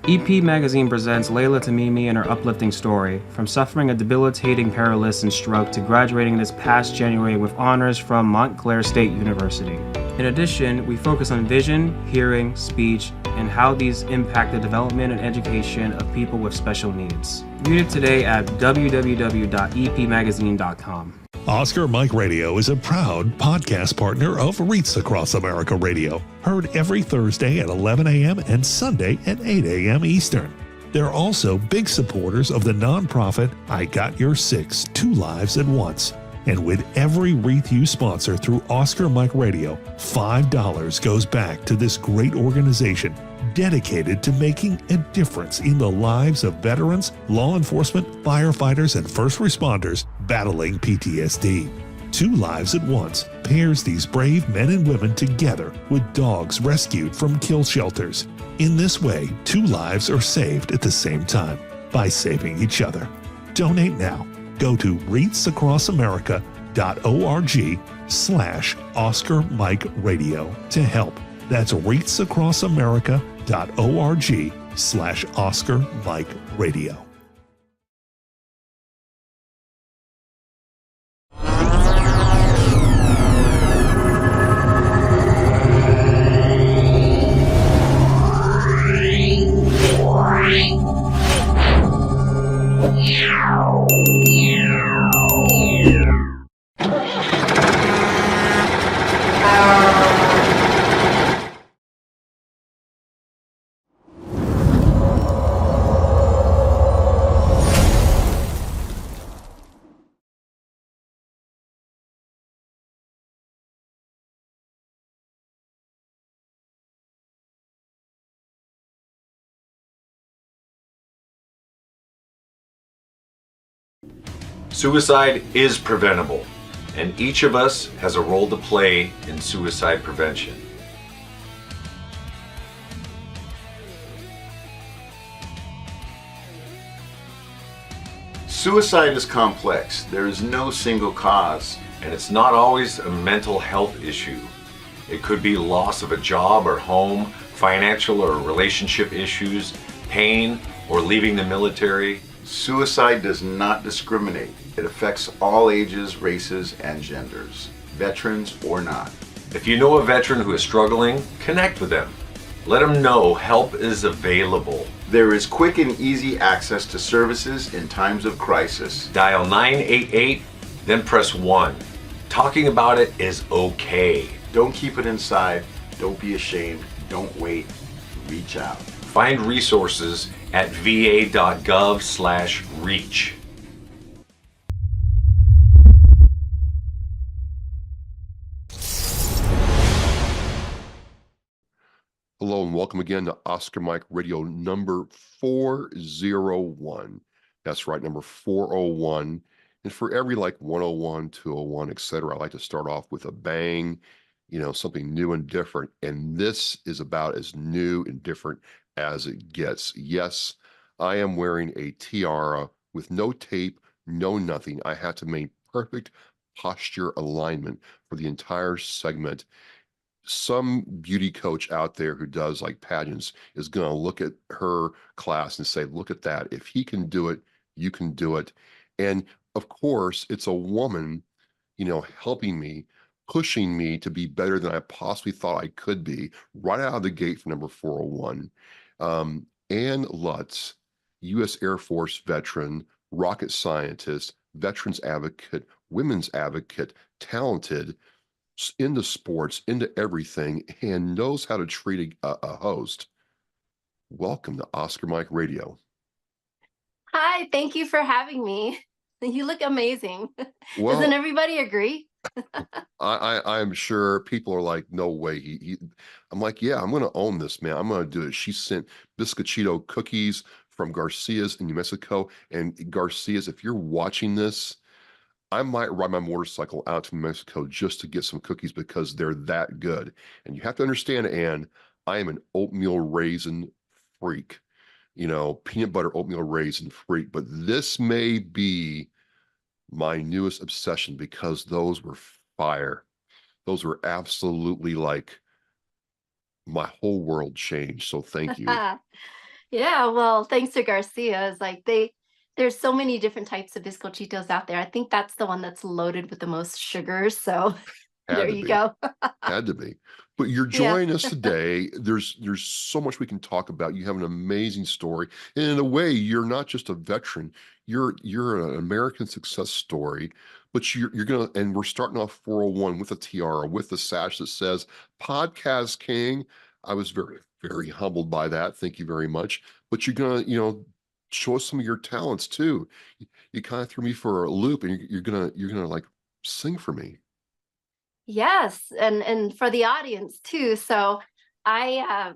EP Magazine presents Layla Tamimi and her uplifting story, from suffering a debilitating paralysis and stroke to graduating this past January with honors from Montclair State University. In addition, we focus on vision, hearing, speech, and how these impact the development and education of people with special needs. Read it today at www.epmagazine.com. Oscar Mike Radio is a proud podcast partner of REITs Across America Radio, heard every Thursday at 11 a.m. and Sunday at 8 a.m. Eastern. They're also big supporters of the nonprofit I Got Your Six, Two Lives at Once. And with every REIT you sponsor through Oscar Mike Radio, $5 goes back to this great organization dedicated to making a difference in the lives of veterans, law enforcement, firefighters, and first responders battling PTSD. Two Lives at Once pairs these brave men and women together with dogs rescued from kill shelters. In this way, two lives are saved at the same time by saving each other. Donate now. Go to reatsacrossamerica.org/Oscar Mike Radio to help. That's reatsacrossamerica.org/Oscar Mike Radio. Suicide is preventable, and each of us has a role to play in suicide prevention. Suicide is complex. There is no single cause. And it's not always a mental health issue. It could be loss of a job or home, financial or relationship issues, pain, or leaving the military. Suicide does not discriminate. It affects all ages, races, and genders, veterans or not. If you know a veteran who is struggling, connect with them. Let them know help is available. There is quick and easy access to services in times of crisis. Dial 988, then press 1. Talking about it is okay. Don't keep it inside. Don't be ashamed. Don't wait. Reach out. Find resources at va.gov/reach. Hello and welcome again to Oscar Mike Radio number 401. That's right, number 401. And for every 101, 201, etc., I like to start off with a bang, something new and different. And this is about as new and different as it gets. Yes, I am wearing a tiara with no tape, no nothing. I had to make perfect posture alignment for the entire segment. Some beauty coach out there who does pageants is going to look at her class and say, look at that. If he can do it, you can do it. And of course, it's a woman, helping me, pushing me to be better than I possibly thought I could be right out of the gate for number 401. Ann Lutz, U.S. Air Force veteran, rocket scientist, veterans advocate, women's advocate, talented, into sports, into everything, and knows how to treat a host. Welcome to Oscar Mike Radio. Hi, thank you for having me. You look amazing. Well, doesn't everybody agree? I'm sure people are like, no way. I'm like, yeah, I'm going to own this, man. I'm going to do it. She sent biscochito cookies from Garcia's in New Mexico. And Garcia's, if you're watching this, I might ride my motorcycle out to New Mexico just to get some cookies because they're that good. And you have to understand, Ann, I am an oatmeal raisin freak. Peanut butter oatmeal raisin freak. But this may be my newest obsession because those were fire. Those were absolutely my whole world changed. So thank you. Yeah, well, thanks to Garcia, it's like there's so many different types of bizcochitos out there. I think that's the one that's loaded with the most sugar. So Had there to you be. go. Had to be. But you're Yeah. joining us today. There's so much we can talk about. You have an amazing story. And in a way, you're not just a veteran, you're an American success story, but you're gonna, and we're starting off 401 with a tiara, with the sash that says Podcast King. I was very, very humbled by that. Thank you very much. But you're gonna, show us some of your talents too. You kind of threw me for a loop, and you're gonna like sing for me. Yes, and for the audience too. So I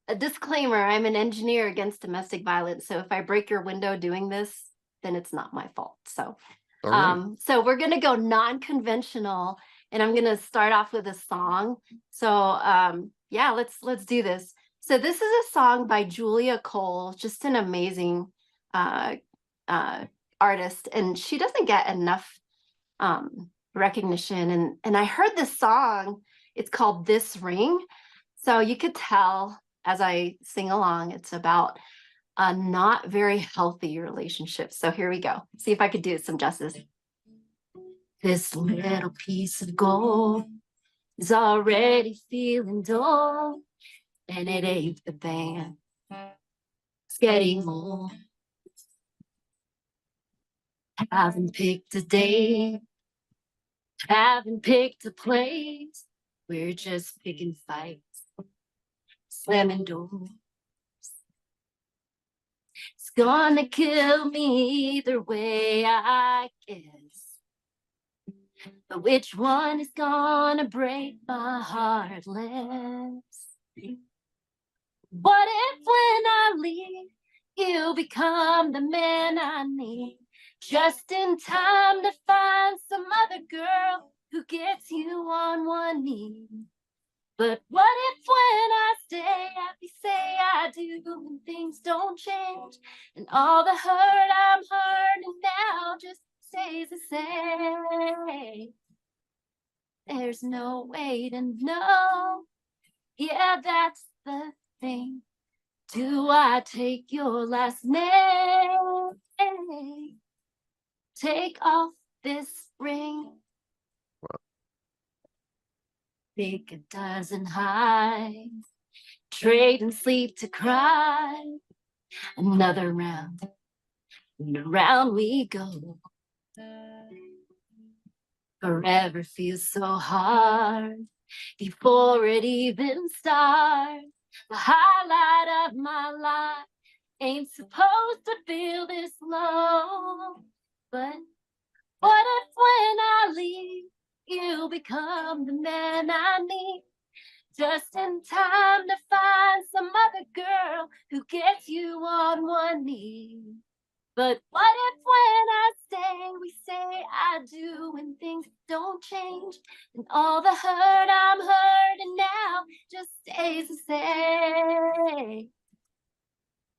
a disclaimer, I'm an engineer against domestic violence. So if I break your window doing this, then it's not my fault. So All right. so we're gonna go non-conventional, and I'm gonna start off with a song. So yeah, let's do this. So this is a song by Julia Cole, just an amazing uh artist, and she doesn't get enough recognition. And I heard this song, it's called This Ring. So you could tell as I sing along, it's about a not very healthy relationship. So here we go. See if I could do some justice. This little piece of gold is already feeling dull, and it ain't the band. It's getting old. Haven't picked a date, haven't picked a place. We're just picking fights, slamming doors. It's gonna kill me either way, I guess. But which one is gonna break my heart less? What if when I leave, you become the man I need, just in time to find some other girl who gets you on one knee? But what if when I stay, happy say I do, and things don't change, and all the hurt I'm hurting now just stays the same? There's no way to know. Yeah, that's the thing. Do I take your last name? Take off this ring. Pick a dozen highs, trade and sleep to cry. Another round, and around we go. Forever feels so hard before it even starts. The highlight of my life ain't supposed to feel this low. But what if when I leave, you become the man I need, just in time to find some other girl who gets you on one knee? But what if when I stay, we say I do, and things don't change, and all the hurt I'm hurting now just stays the same?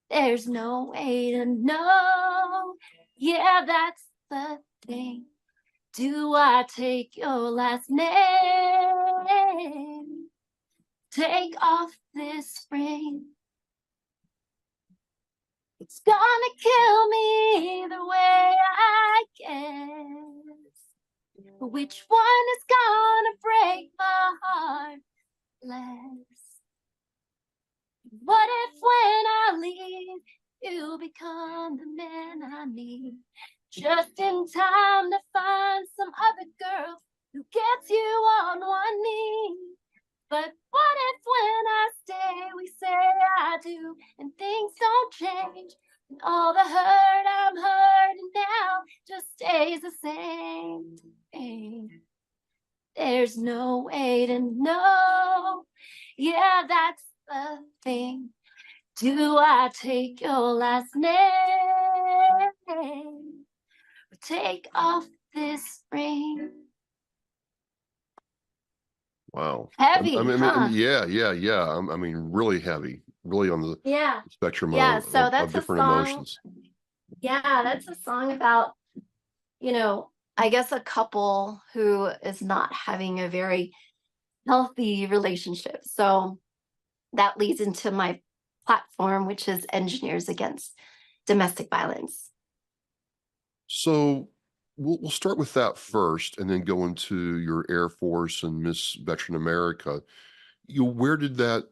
There's no way to know. Yeah, that's the thing. Do I take your last name? Take off this ring. It's gonna kill me either way, I guess. But which one is gonna break my heart less? What if when I leave, you become the man I need, just in time to find some other girl who gets you on one knee? But what if when I stay, we say I do, and things don't change, and all the hurt I'm hurting now just stays the same? There's no way to know. Yeah, that's the thing. Do I take your last name, or take off this ring? Wow. Heavy, huh? Yeah. I mean, really heavy, really on the Yeah. spectrum Yeah, of, so of, of that's a different song. emotions. Yeah, that's a song about, I guess a couple who is not having a very healthy relationship. So that leads into my platform, which is Engineers Against Domestic Violence. So we'll start with that first, and then go into your Air Force and Miss Veteran America. Where did that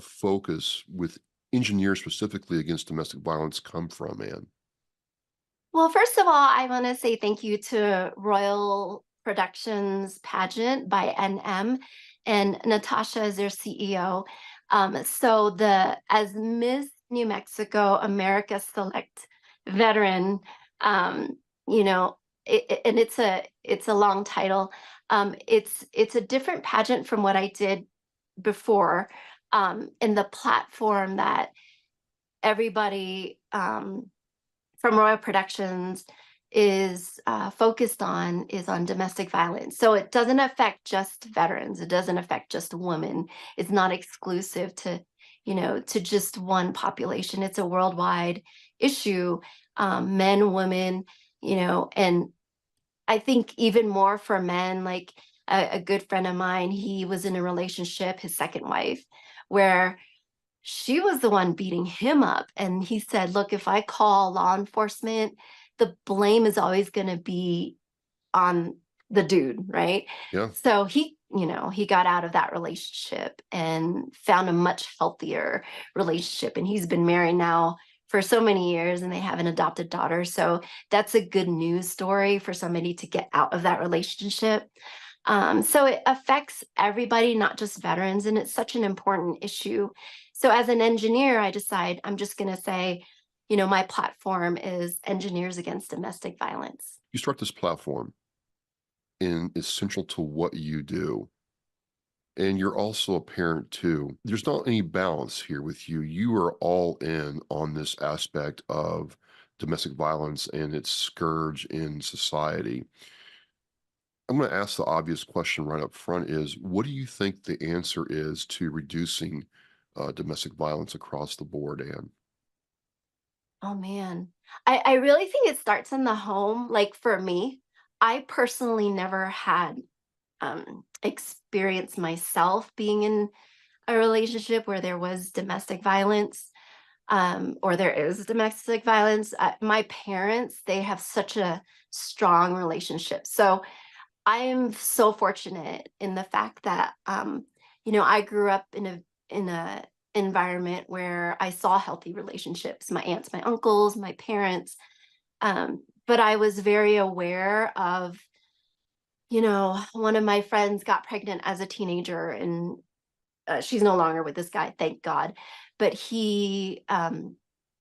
focus with engineers specifically against domestic violence come from, Anne? Well, first of all, I want to say thank you to Royal Productions Pageant by NM, and Natasha is their CEO. So as Miss New Mexico America Select Veteran, um, you know, and it's a long title. It's a different pageant from what I did before, in the platform that everybody from Royal Productions is focused on is on domestic violence. So it doesn't affect just veterans. It doesn't affect just women. It's not exclusive to, to just one population. It's a worldwide issue, men, women, and I think even more for men, like a good friend of mine, he was in a relationship, his second wife, where she was the one beating him up. And he said, look, if I call law enforcement, the blame is always going to be on the dude, right? Yeah. So he got out of that relationship and found a much healthier relationship. And he's been married now for so many years, and they have an adopted daughter. So that's a good news story for somebody to get out of that relationship. So it affects everybody, not just veterans, and it's such an important issue. So as an engineer, I decide I'm just going to say, my platform is Engineers Against Domestic Violence. You start this platform, and it's central to what you do. And you're also a parent too. There's not any balance here with you. You are all in on this aspect of domestic violence and its scourge in society. I'm going to ask the obvious question right up front is, what do you think the answer is to reducing domestic violence across the board, Anne? Oh man, I really think it starts in the home. Like for me, I personally never had experience myself being in a relationship where there was domestic violence, or there is domestic violence. My parents, they have such a strong relationship. So I am so fortunate in the fact that, I grew up in a environment where I saw healthy relationships, my aunts, my uncles, my parents. But I was very aware of, one of my friends got pregnant as a teenager, and she's no longer with this guy, thank God. But he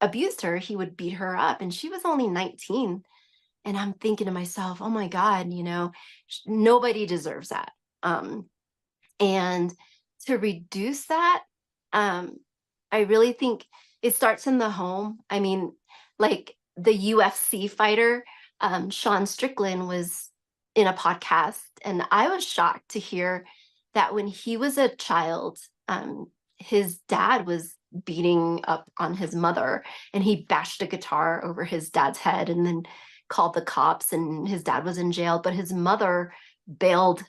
abused her. He would beat her up, and she was only 19. And I'm thinking to myself, oh my God, nobody deserves that. And to reduce that, I really think it starts in the home. I mean, like the UFC fighter, Sean Strickland, was in a podcast, and I was shocked to hear that when he was a child, his dad was beating up on his mother, and he bashed a guitar over his dad's head and then called the cops, and his dad was in jail, but his mother bailed,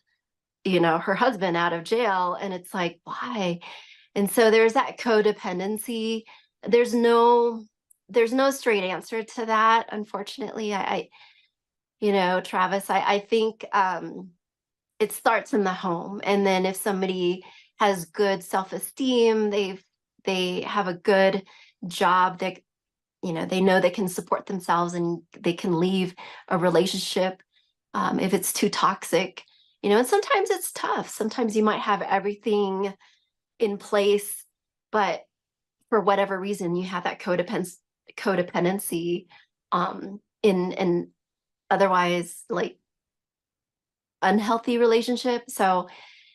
her husband out of jail. And it's like, why? And so there's that codependency. There's no straight answer to that, unfortunately. Travis, I think it starts in the home. And then if somebody has good self-esteem, they have a good job, that they know they can support themselves and they can leave a relationship if it's too toxic. And sometimes it's tough. Sometimes you might have everything in place, but for whatever reason, you have that codependency in otherwise like unhealthy relationship. So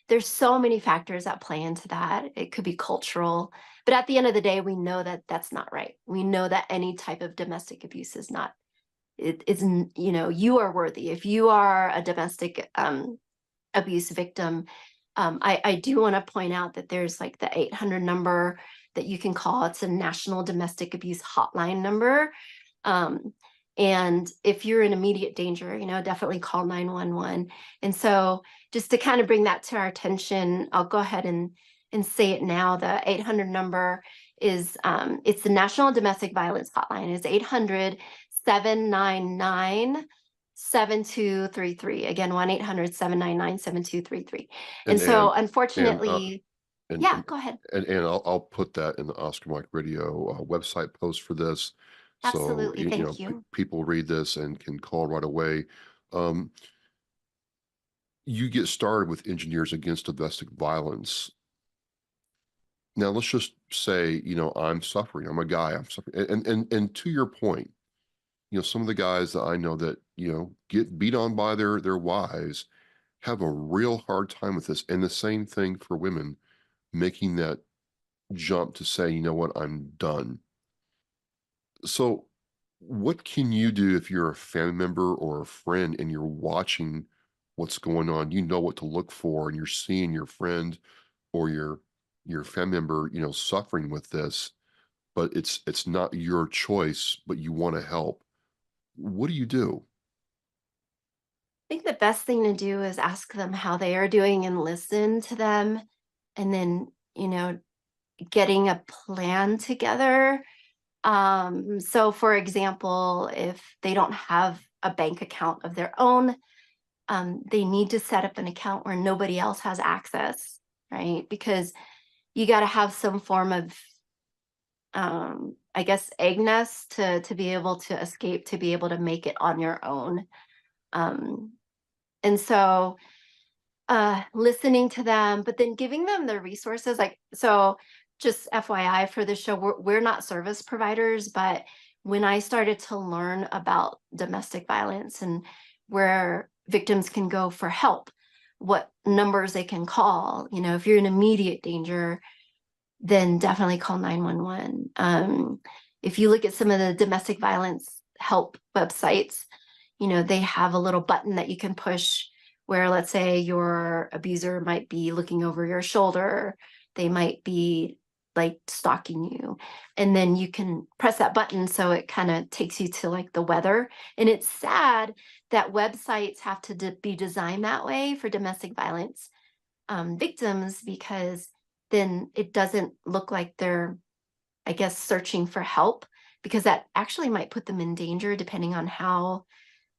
there's so many factors that play into that. It could be cultural, but at the end of the day, we know that that's not right. We know that any type of domestic abuse is not, it isn't, you are worthy. If you are a domestic abuse victim, I do want to point out that there's like the 800 number that you can call. It's a National Domestic Abuse Hotline number. And if you're in immediate danger, definitely call 911. And so just to kind of bring that to our attention, I'll go ahead and and say it now. The 800 number is, it's the National Domestic Violence Hotline. It's 800-799-7233. Again, 1-800-799-7233. And so and unfortunately, and yeah, go ahead. and I'll put that in the Oscar Mike Radio website post for this, so Absolutely. Thank you. people read this and can call right away. Um, you get started with Engineers Against Domestic Violence. Now let's just say, I'm suffering. I'm a guy. I'm suffering, and to your point, some of the guys that I know that get beat on by their wives have a real hard time with this, and the same thing for women making that jump to say, you know what, I'm done. So what can you do if you're a family member or a friend and you're watching what's going on? You know what to look for, and you're seeing your friend or your family member, suffering with this, but it's not your choice, but you want to help. What do you do? I think the best thing to do is ask them how they are doing and listen to them, and then, getting a plan together. So for example, if they don't have a bank account of their own, they need to set up an account where nobody else has access, right? Because you got to have some form of, I guess, egg nest to be able to escape, to be able to make it on your own. And so listening to them, but then giving them the resources. Like, so just FYI for the show, we're not service providers, but when I started to learn about domestic violence and where victims can go for help, what numbers they can call, if you're in immediate danger, then definitely call 911. If you look at some of the domestic violence help websites, they have a little button that you can push where, let's say, your abuser might be looking over your shoulder, they might be like stalking you, and then you can press that button so it kind of takes you to like the weather. And it's sad that websites have to be designed that way for domestic violence victims, because then it doesn't look like they're, I guess, searching for help, because that actually might put them in danger depending on how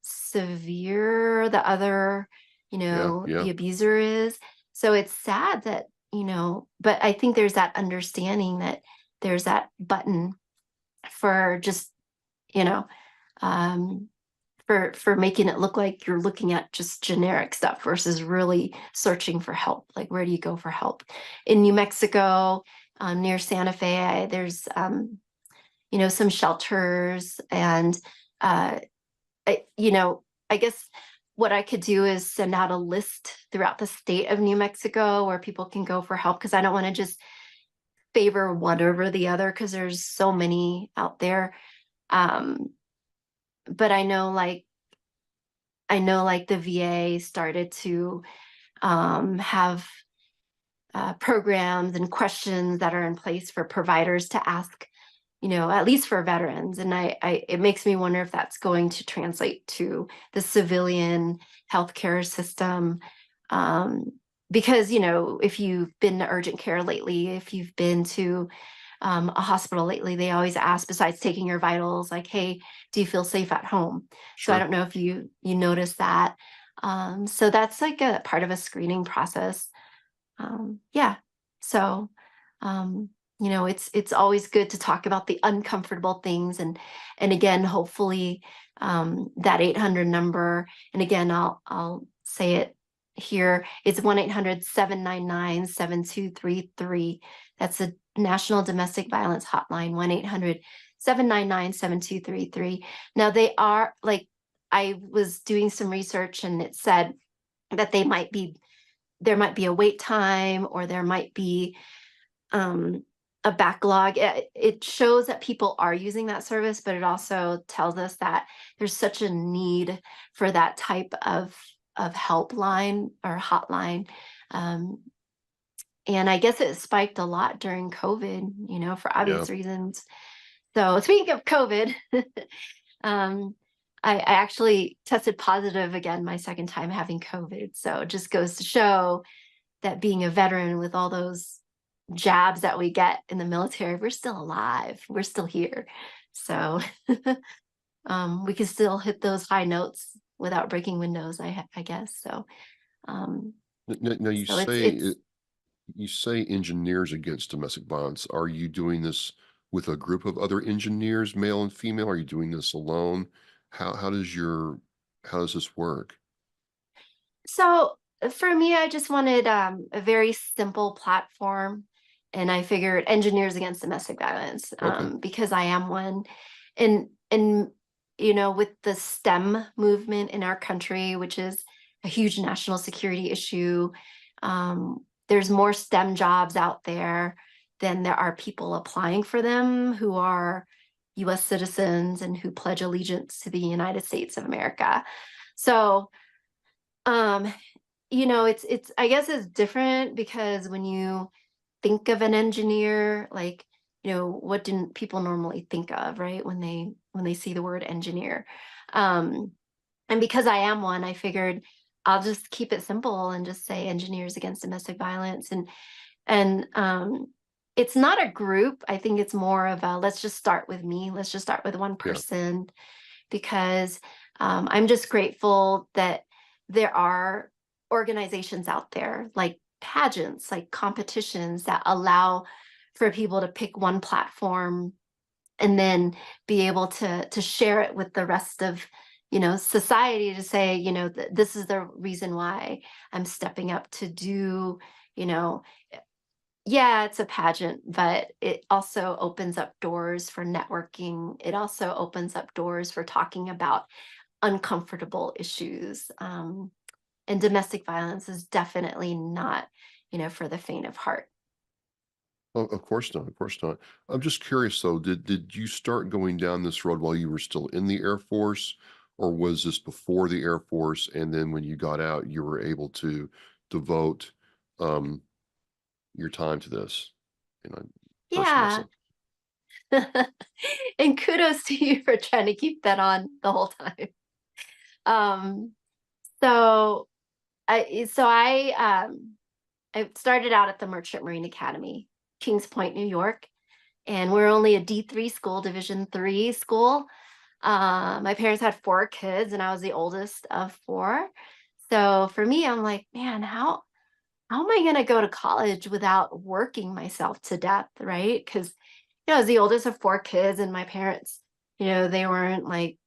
severe the other, Yeah. the abuser is. So it's sad that, but I think there's that understanding that there's that button for just, for making it look like you're looking at just generic stuff versus really searching for help. Like, where do you go for help? In New Mexico, near Santa Fe, there's, some shelters, and, I guess what I could do is send out a list throughout the state of New Mexico where people can go for help, because I don't want to just favor one over the other, because there's so many out there. But I know like the VA started to have programs and questions that are in place for providers to ask, at least for veterans. And it makes me wonder if that's going to translate to the civilian healthcare system. Because, if you've been to urgent care lately, if you've been to a hospital lately, they always ask, besides taking your vitals, like, hey, do you feel safe at home? So I don't know if you noticed that. So that's like a part of a screening process. Yeah. So, it's always good to talk about the uncomfortable things. And again, hopefully, that 800 number, and again, I'll say it here, it's 1-800-799-7233. That's the National Domestic Violence Hotline, 1-800-799-7233. Now, they are, like, I was doing some research and it said that there might be a wait time, or there might be a backlog. It shows that people are using that service, but it also tells us that there's such a need for that type of helpline or hotline. And I guess it spiked a lot during COVID, for obvious reasons. So speaking of COVID, I actually tested positive again my second time having COVID. So it just goes to show that being a veteran with all those jabs that we get in the military, we're still alive. We're still here. So we can still hit those high notes without breaking windows, I guess. So Now you so say it's you say engineers against domestic violence. Are you doing this with a group of other engineers, male and female? Are you doing this alone? How does how does this work? so for me, I just wanted a very simple platform, and I figured engineers against domestic violence, Okay. because I am one, and with the STEM movement in our country, which is a huge national security issue, there's more STEM jobs out there than there are people applying for them who are U.S. citizens and who pledge allegiance to the United States of America. So um, it's I guess it's different because when you think of an engineer, like, what didn't people normally think of, right? When they see the word engineer. Um, and because I am one, I figured I'll just keep it simple and just say engineers against domestic violence. And it's not a group. I think it's more of a let's just start with me. Let's just start with one Yeah. person because I'm just grateful that there are organizations out there like pageants, like competitions that allow for people to pick one platform and then be able to share it with the rest of society to say this is the reason why I'm stepping up to do you know yeah, it's a pageant, but it also opens up doors for networking. It also opens up doors for talking about uncomfortable issues. And domestic violence is definitely not, for the faint of heart. Oh, of course not. Of course not. I'm just curious though, did you start going down this road while you were still in the Air Force, or was this before the Air Force? And then when you got out, you were able to devote um, your time to this? And I'm personal Yeah. myself. And kudos to you for trying to keep that on the whole time. Um, so I started out at the Merchant Marine Academy, Kings Point, New York, and we're only a D3 school, Division 3 school. My parents had 4 kids, and I was the oldest of 4. So for me, I'm like, man, how am I going to go to college without working myself to death, right? Because I was the oldest of 4 kids, and my parents, they weren't like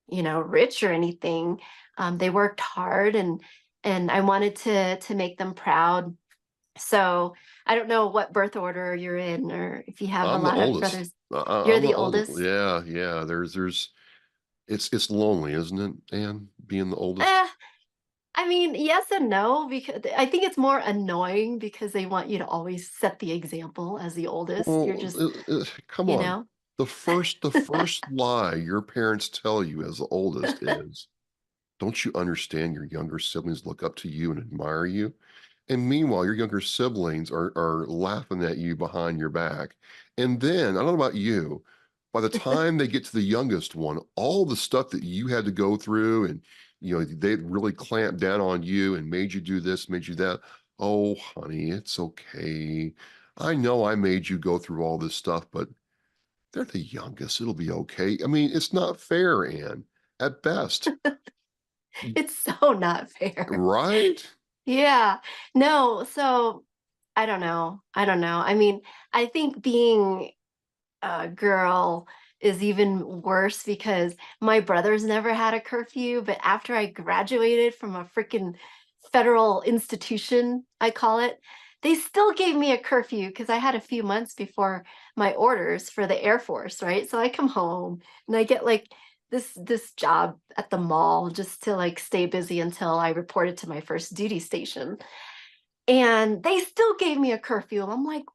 rich or anything. They worked hard, and I wanted to make them proud. So I don't know what birth order you're in, or if you have a I'm the lot of oldest. brothers. You're I'm the the oldest. oldest. Yeah, yeah. It's lonely, isn't it, Anne, being the oldest? Eh, I mean, yes and no, because I think it's more annoying because they want you to always set the example as the oldest. You're Well, just, come you on. know. The first lie your parents tell you as the oldest is, "Don't you understand your younger siblings look up to you and admire you?" And meanwhile, your younger siblings are laughing at you behind your back. And then, I don't know about you, by the time they get to the youngest one, all the stuff that you had to go through and they really clamped down on you and made you do this, made you that. Oh, honey, it's okay. I know I made you go through all this stuff, but they're the youngest. It'll be okay. I mean, it's not fair, Anne, at best. It's so not fair. Right? Yeah. No, so I don't know. I don't know. I mean, I think being a girl is even worse because my brothers never had a curfew, but after I graduated from a freaking federal institution, I call it, they still gave me a curfew because I had a few months before my orders for the Air Force, right? So I come home and I get like this job at the mall just to like stay busy until I reported to my first duty station. And they still gave me a curfew. I'm like,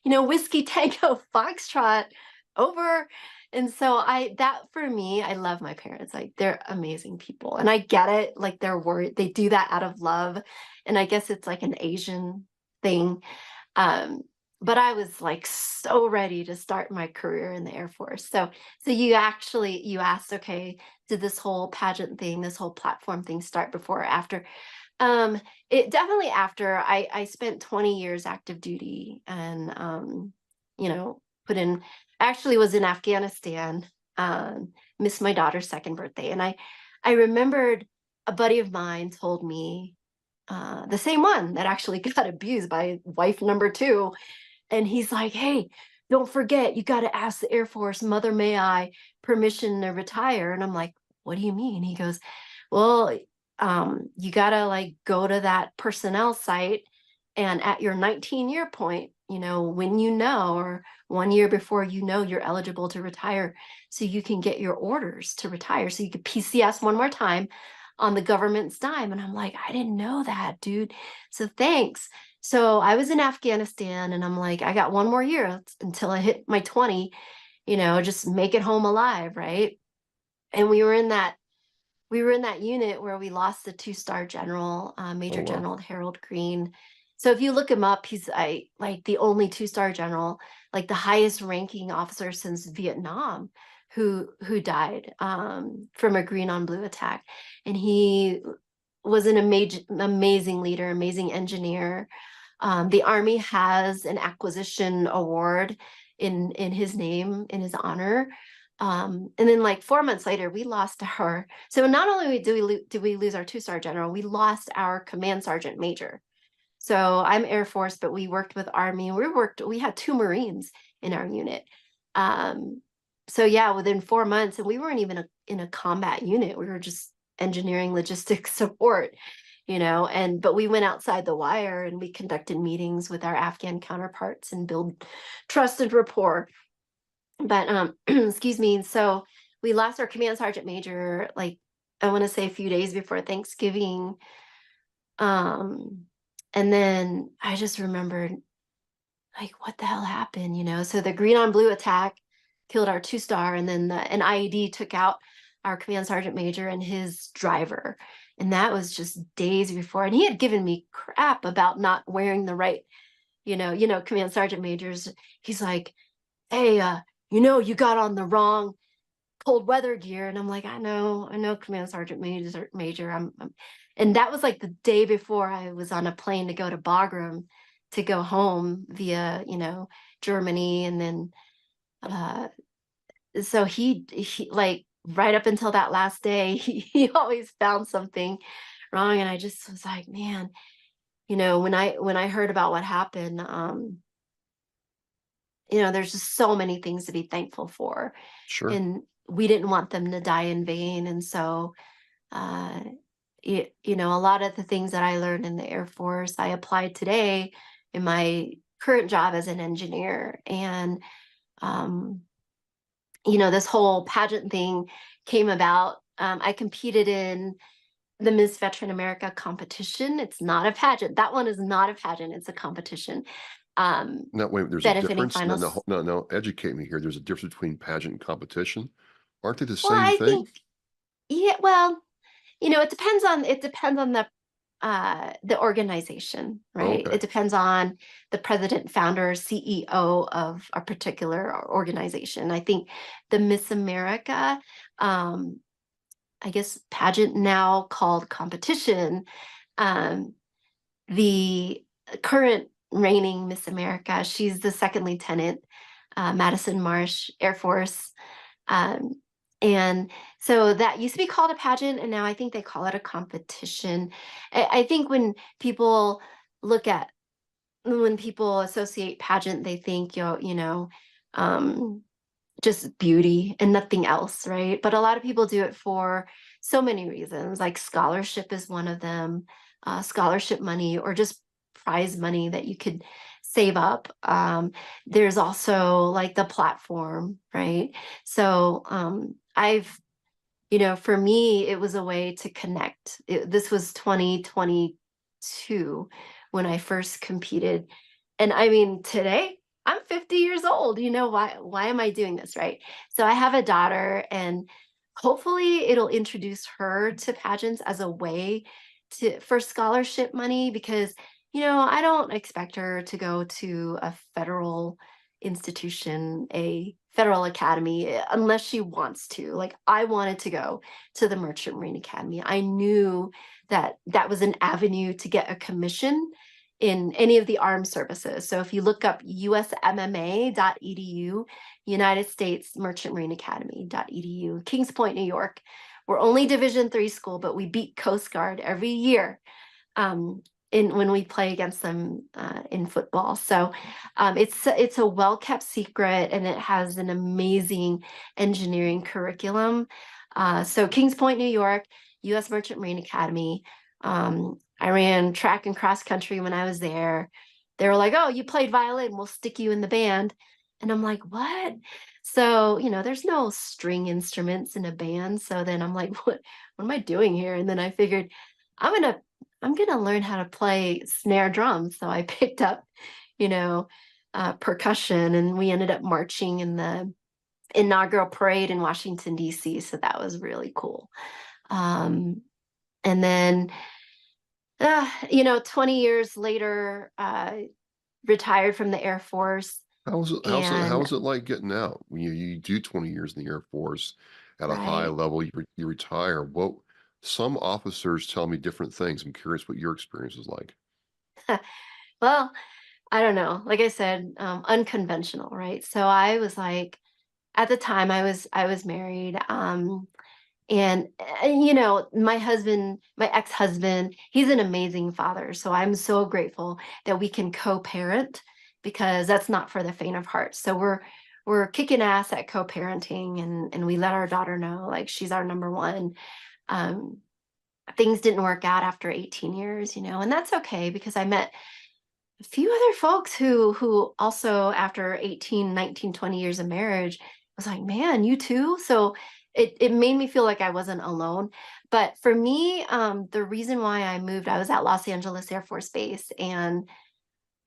Whiskey Tango Foxtrot over. And so that for me, I love my parents. Like they're amazing people. And I get it. Like they're worried. They do that out of love. And I guess it's like an Asian thing. Um, but I was like so ready to start my career in the Air Force. So you asked, okay, did this whole pageant thing, this whole platform thing start before or after? It definitely after I spent 20 years active duty and, put in, actually was in Afghanistan, missed my daughter's second birthday. And I remembered a buddy of mine told me, the same one that actually got abused by wife number two. And he's like, hey, don't forget, you got to ask the Air Force, Mother May I, permission to retire. And I'm like, what do you mean? He goes, well, you got to like go to that personnel site. And at your 19-year point, when or 1 year before you're eligible to retire, so you can get your orders to retire. So you could PCS one more time on the government's dime. And I'm like, I didn't know that, dude. So thanks. So I was in Afghanistan and I'm like, I got 1 more year until I hit my 20, just make it home alive, right? And we were in that unit where we lost the 2-star general, Major wow. General Harold Green. So if you look him up, he's like the only 2-star general, like the highest ranking officer since Vietnam, who died from a green on blue attack. And he was an amazing leader, amazing engineer. The Army has an acquisition award in his name, in his honor. And then like 4 months later, we lost so not only did we lose our 2-star general, we lost our command sergeant major. So I'm Air Force, but we worked with Army. We had 2 Marines in our unit. So yeah, within 4 months, and we weren't even in a combat unit. We were just engineering logistics support, but we went outside the wire and we conducted meetings with our Afghan counterparts and build trust and rapport. But excuse me. So we lost our command sergeant major, like I want to say a few days before Thanksgiving. And then I just remembered, like, what the hell happened? So the green on blue attack killed our 2-star, and then an IED took out our command sergeant major and his driver. And that was just days before. And he had given me crap about not wearing the right, command sergeant majors. He's like, hey, you got on the wrong cold weather gear. And I'm like, I know, command sergeant major. And that was like the day before I was on a plane to go to Bagram to go home via, Germany. And then, so he like right up until that last day, he always found something wrong. And I just was like, man, when I heard about what happened, there's just so many things to be thankful for. Sure. And we didn't want them to die in vain. And so, a lot of the things that I learned in the Air Force, I applied today in my current job as an engineer. And, this whole pageant thing came about. I competed in the Miss Veteran America competition. It's not a pageant. That one is not a pageant. It's a competition. No, wait, there's a benefiting difference. No, finals. no, educate me here. There's a difference between pageant and competition. Aren't they the Well, same I thing? think, yeah, well, it depends on the organization, right? Okay. It depends on the president, founder, CEO of a particular organization. I think the Miss America, I guess pageant now called competition, the current reigning Miss America, she's the second lieutenant, Madison Marsh, Air Force. And so that used to be called a pageant, and now I think they call it a competition. I think when people associate pageant, they think, just beauty and nothing else, right? But a lot of people do it for so many reasons, like scholarship is one of them, scholarship money, or just prize money that you could save up. There's also like the platform, right? So for me, it was a way to connect. This was 2022 when I first competed. And I mean, today I'm 50 years old. Why am I doing this, right? So I have a daughter, and hopefully it'll introduce her to pageants as a way for scholarship money, because I don't expect her to go to a federal institution, a federal academy, unless she wants to. Like, I wanted to go to the Merchant Marine Academy. I knew that that was an avenue to get a commission in any of the armed services. So if you look up usmma.edu, United States Merchant Marine Academy.edu, Kings Point, New York, we're only Division III school, but we beat Coast Guard every year when we play against them in football. So it's a well-kept secret, and it has an amazing engineering curriculum. So Kings Point, New York, U.S. Merchant Marine Academy. I ran track and cross country when I was there. They were like, "Oh, you played violin, we'll stick you in the band." And I'm like, "What?" So, there's no string instruments in a band. So then I'm like, what am I doing here? And then I figured I'm gonna learn how to play snare drums. So I picked up, percussion, and we ended up marching in the inaugural parade in Washington, D.C. So that was really cool. And then 20 years later, retired from the Air Force. How was it like getting out? When you do 20 years in the Air Force at a high Right. level, you retire. Some officers tell me different things. I'm curious what your experience is like. Well, I don't know. Like I said, unconventional, right? So I was like, at the time I was married. And my husband, my ex-husband, he's an amazing father. So I'm so grateful that we can co-parent, because that's not for the faint of heart. So we're kicking ass at co-parenting, and we let our daughter know, like, she's our number one. Things didn't work out after 18 years, and that's okay, because I met a few other folks who also, after 18, 19, 20 years of marriage, was like, "Man, you too?" So it made me feel like I wasn't alone. But for me, the reason why I moved, I was at Los Angeles Air Force Base, and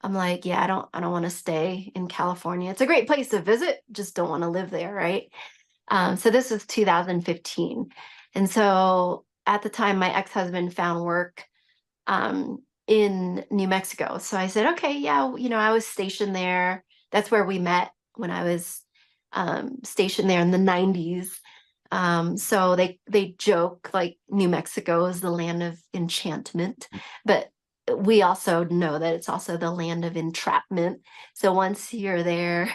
I'm like, yeah, I don't want to stay in California. It's a great place to visit, just don't want to live there, right? So this was 2015. And so at the time, my ex-husband found work in New Mexico. So I said, okay, yeah, I was stationed there. That's where we met, when I was stationed there in the 90s. So they joke like New Mexico is the land of enchantment, but we also know that it's also the land of entrapment. So once you're there,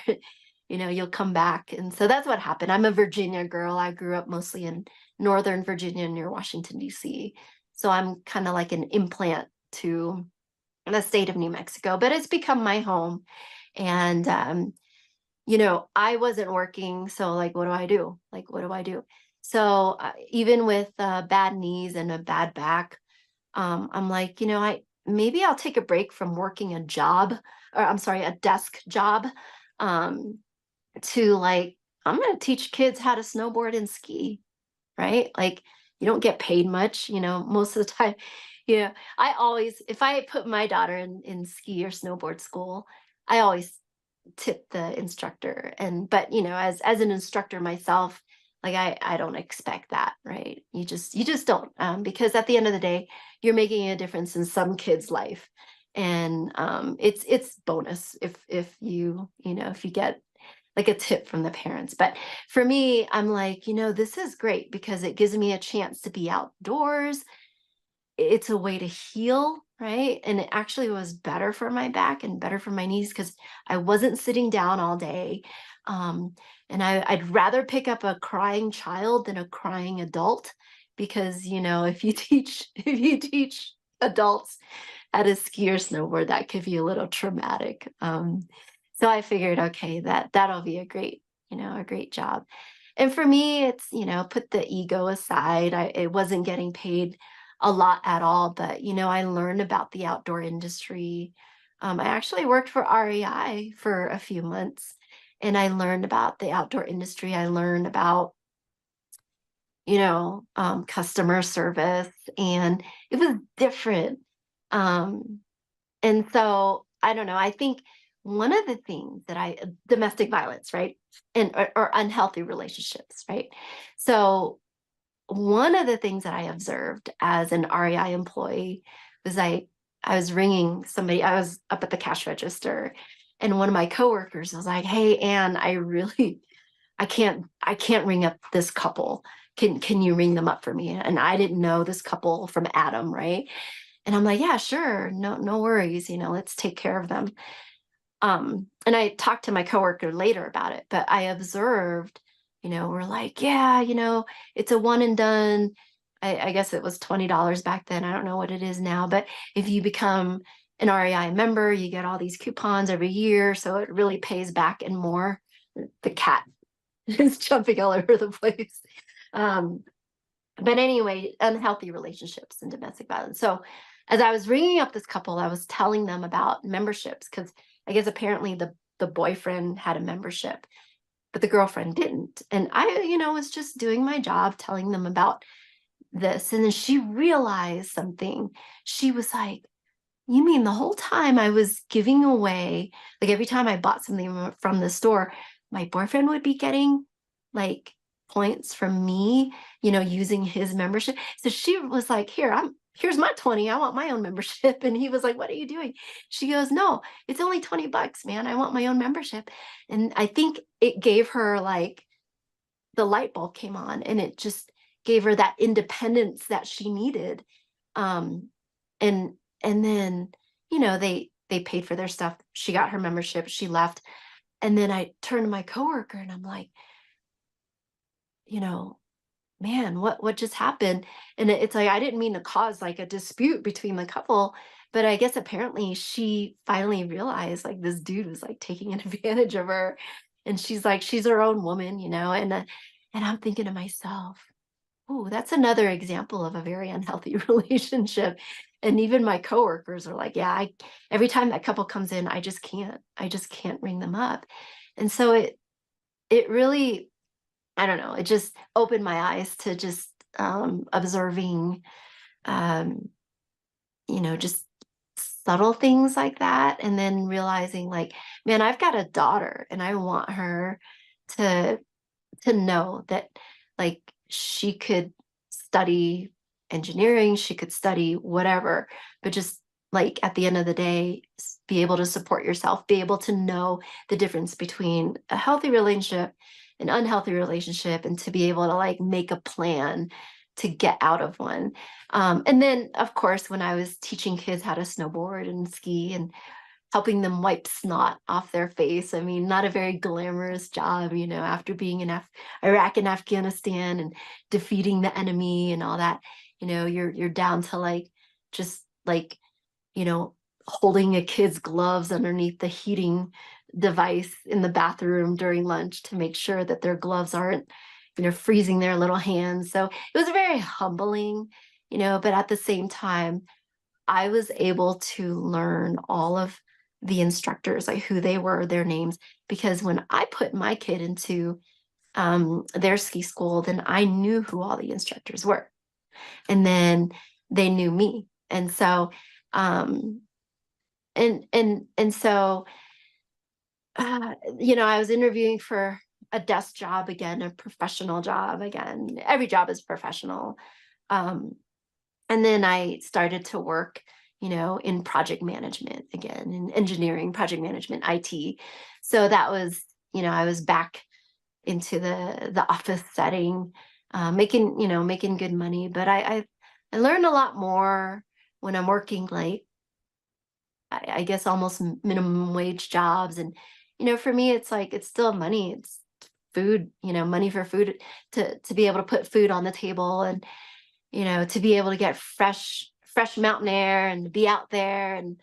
you'll come back. And so that's what happened. I'm a Virginia girl. I grew up mostly in Northern Virginia near Washington, D.C. So I'm kind of like an implant to the state of New Mexico, but it's become my home. And I wasn't working. So, like, what do I do? Like, what do I do? So even with bad knees and a bad back, I'm like, maybe I'll take a break from working a desk job, to, like, I'm going to teach kids how to snowboard and ski, right? Like, you don't get paid much, most of the time. If I put my daughter in ski or snowboard school, I always tip the instructor. But as an instructor myself, like, I don't expect that, right? You just don't, because at the end of the day, you're making a difference in some kid's life. And it's bonus if you get like a tip from the parents. But for me, I'm like, this is great, because it gives me a chance to be outdoors. It's a way to heal, right? And it actually was better for my back and better for my knees, because I wasn't sitting down all day. And I'd rather pick up a crying child than a crying adult, because if you teach adults how to ski or snowboard, that could be a little traumatic. So I figured, okay, that'll be a great job. And for me, it's, put the ego aside. It wasn't getting paid a lot at all, but I learned about the outdoor industry. I actually worked for REI for a few months, and I learned about the outdoor industry. I learned about customer service, and it was different. And so I don't know. I think one of the things domestic violence, right, or unhealthy relationships, right. So one of the things that I observed as an REI employee was I was ringing somebody. I was up at the cash register, And one of my coworkers was like, "Hey, Ann, I can't ring up this couple. Can you ring them up for me?" And I didn't know this couple from Adam, right? And I'm like, "Yeah, sure. No worries. Let's take care of them." And I talked to my coworker later about it, but I observed, we're like, "Yeah, it's a one and done." I guess it was $20 back then. I don't know what it is now, but if you become an REI member, you get all these coupons every year. So it really pays back and more. The cat is jumping all over the place. Um, but anyway, unhealthy relationships and domestic violence. So as I was ringing up this couple, I was telling them about memberships because I guess apparently the boyfriend had a membership, but the girlfriend didn't. And I, was just doing my job telling them about this. And then she realized something. She was like, "You mean the whole time I was giving away, like every time I bought something from the store, my boyfriend would be getting like points from me, using his membership." So she was like, here's my 20. I want my own membership." And he was like, "What are you doing?" She goes, "No, it's only $20, man. I want my own membership." And I think it gave her like the light bulb came on, and it just gave her that independence that she needed. Um, and and then, they paid for their stuff. She got her membership, she left. And then I turned to my coworker and I'm like, you know, "Man, what just happened?" And it's like I didn't mean to cause like a dispute between the couple, but I guess apparently she finally realized like this dude was like taking advantage of her. And she's like, she's her own woman, and I'm thinking to myself, "Oh, that's another example of a very unhealthy relationship." And even my coworkers are like, "Yeah, every time that couple comes in, I just can't ring them up." And so it really, I don't know, it just opened my eyes to just observing, um, just subtle things like that. And then realizing like, man, I've got a daughter and I want her to know that like she could study engineering, she could study whatever, but just like at the end of the day, be able to support yourself, be able to know the difference between a healthy relationship, an unhealthy relationship, and to be able to like make a plan to get out of one. And then, of course, when I was teaching kids how to snowboard and ski and helping them wipe snot off their face. I mean, not a very glamorous job, after being in Iraq and Afghanistan and defeating the enemy and all that. You're down to like just like, holding a kid's gloves underneath the heating device in the bathroom during lunch to make sure that their gloves aren't, freezing their little hands. So it was very humbling, but at the same time, I was able to learn all of the instructors, like who they were, their names, because when I put my kid into their ski school, then I knew who all the instructors were, and then they knew me, and so and so I was interviewing for a desk job again, a professional job again. Every job is professional. Um, And then I started to work, in project management again, in engineering, project management, IT. So that was, I was back into the office setting, making good money. But I learned a lot more when I'm working like I guess almost minimum wage jobs. And, for me, it's like it's still money. It's food, money for food to be able to put food on the table and to be able to get fresh mountain air and be out there and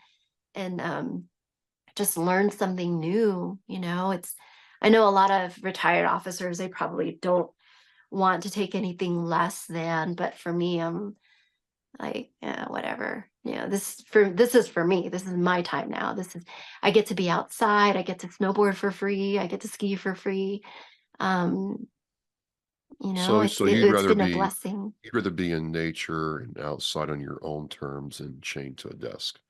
just learn something new. I know a lot of retired officers, they probably don't want to take anything less than, but for me, I'm like, yeah, whatever. This is for me. This is my time now. I get to be outside. I get to snowboard for free. I get to ski for free. Um, So it's been a blessing. you'd rather be in nature and outside on your own terms and chained to a desk,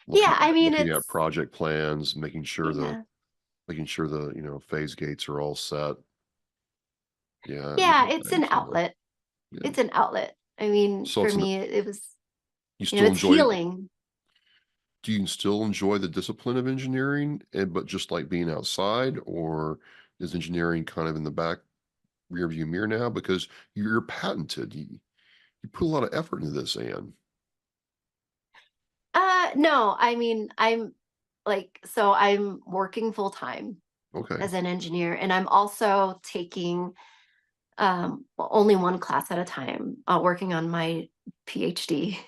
Yeah, I mean, looking at it's, project plans, yeah. making sure the, phase gates are all set. Yeah, you Yeah, get it's that an feeling. outlet. Yeah. It's an outlet. I mean, So for it's me, it was, you still it's enjoy healing. do you still enjoy the discipline of engineering, but just like being outside, or is engineering kind of in the back rear view mirror now because you're patented? You put a lot of effort into this, Anne. No, I mean, I'm working full time Okay. as an engineer, and I'm also taking only one class at a time, working on my PhD.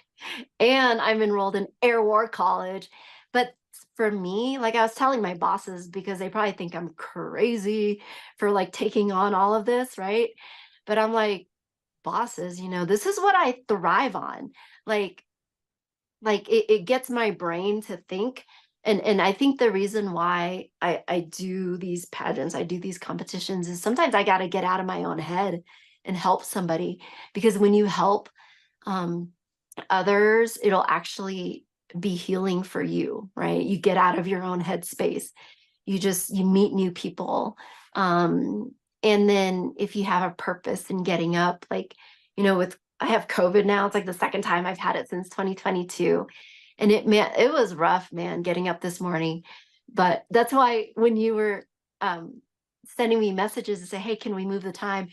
And I'm enrolled in Air War College. But for me, like I was telling my bosses, because they probably think I'm crazy for like taking on all of this, right? But I'm like, bosses, this is what I thrive on. Like, it gets my brain to think. And I think the reason why I do these pageants, I do these competitions, is sometimes I got to get out of my own head and help somebody. Because when you help um, others, it'll actually be healing for you, right? You get out of your own headspace. You meet new people. And then if you have a purpose in getting up, like, with I have COVID now, it's like the second time I've had it since 2022. And it was rough, man, getting up this morning. But that's why when you were sending me messages to say, hey, can we move the time?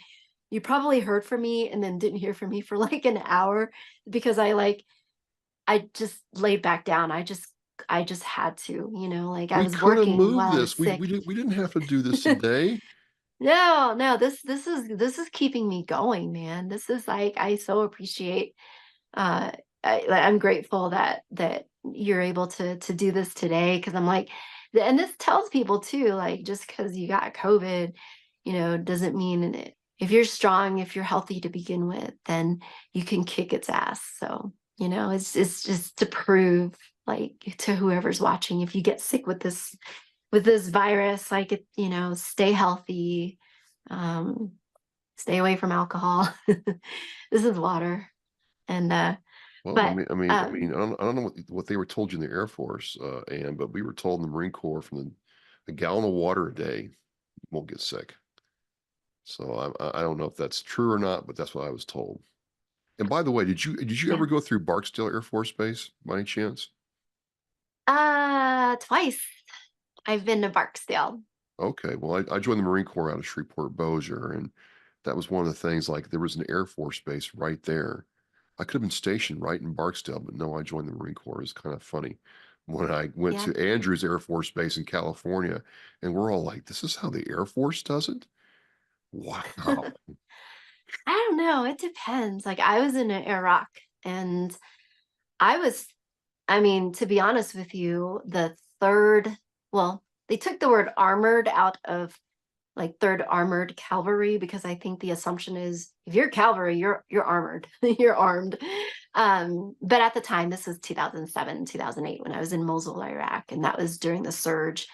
You probably heard from me and then didn't hear from me for like an hour, because I just laid back down. I just had to, like I We was could have working moved while I was this. sick. We didn't have to do this today. No, this is keeping me going, man. This is like, I so appreciate, uh I'm grateful that you're able to do this today, because I'm like, and this tells people too, like, just because you got COVID, doesn't mean it. If you're strong, if you're healthy to begin with, then you can kick its ass. So, it's just to prove, like, to whoever's watching, if you get sick with this virus, like, stay healthy, um, stay away from alcohol. This is water. And Well, but I don't know what they were told you in the Air Force, Ann, but we were told in the Marine Corps from a gallon of water a day won't get sick. So I don't know if that's true or not, but that's what I was told. And by the way, did you yeah. ever go through Barksdale Air Force Base by any chance? Twice I've been to Barksdale. Okay, well, I joined the Marine Corps out of Shreveport Bossier, and that was one of the things. Like, there was an Air Force base right there. I could have been stationed right in Barksdale, but no, I joined the Marine Corps. It's kind of funny when I went Yeah. to Andrews Air Force Base in California, and we're all like, "This is how the Air Force does it." Wow. I don't know. It depends. Like, I was in Iraq, and I was, I mean, to be honest with you, well, they took the word armored out of like Third Armored Cavalry, because I think the assumption is if you're cavalry, you're armored, you're armed. But at the time, this was 2007, 2008, when I was in Mosul, Iraq, and that was during the surge.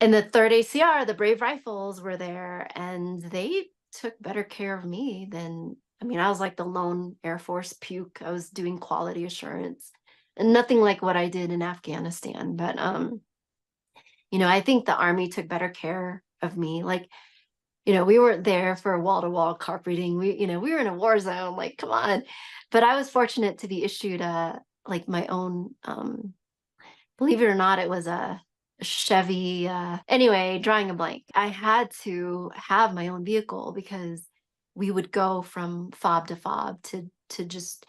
And the 3rd ACR, the Brave Rifles, were there, and they took better care of me than, I mean, I was like the lone Air Force puke. I was doing quality assurance, and nothing like what I did in Afghanistan. But I think the Army took better care of me. Like, we weren't there for wall-to-wall carpeting. We were in a war zone, like, come on. But I was fortunate to be issued like my own, believe it or not, it was a Chevy. Anyway, drawing a blank. I had to have my own vehicle, because we would go from fob to fob to just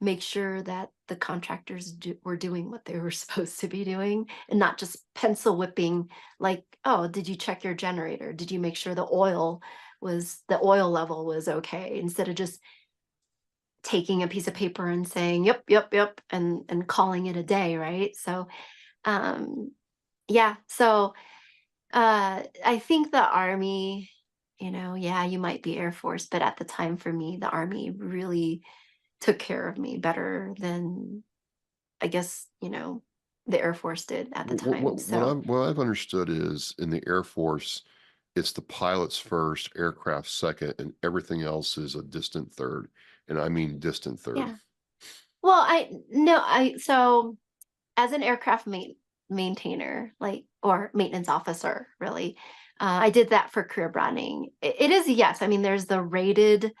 make sure that the contractors were doing what they were supposed to be doing, and not just pencil whipping, like, oh, did you check your generator? Did you make sure the oil level was okay? Instead of just taking a piece of paper and saying, yep, yep, yep, and calling it a day, right? So, yeah. So, I think the Army, yeah, you might be Air Force, but at the time, for me, the Army really took care of me better than, I guess, the Air Force did at the time. So, What I've understood is, in the Air Force, it's the pilots first, aircraft second, and everything else is a distant third. And I mean distant third. yeah. Well, so as an aircraft maintainer, like, or maintenance officer, really, I did that for career branding. It is, yes. I mean, there's the rated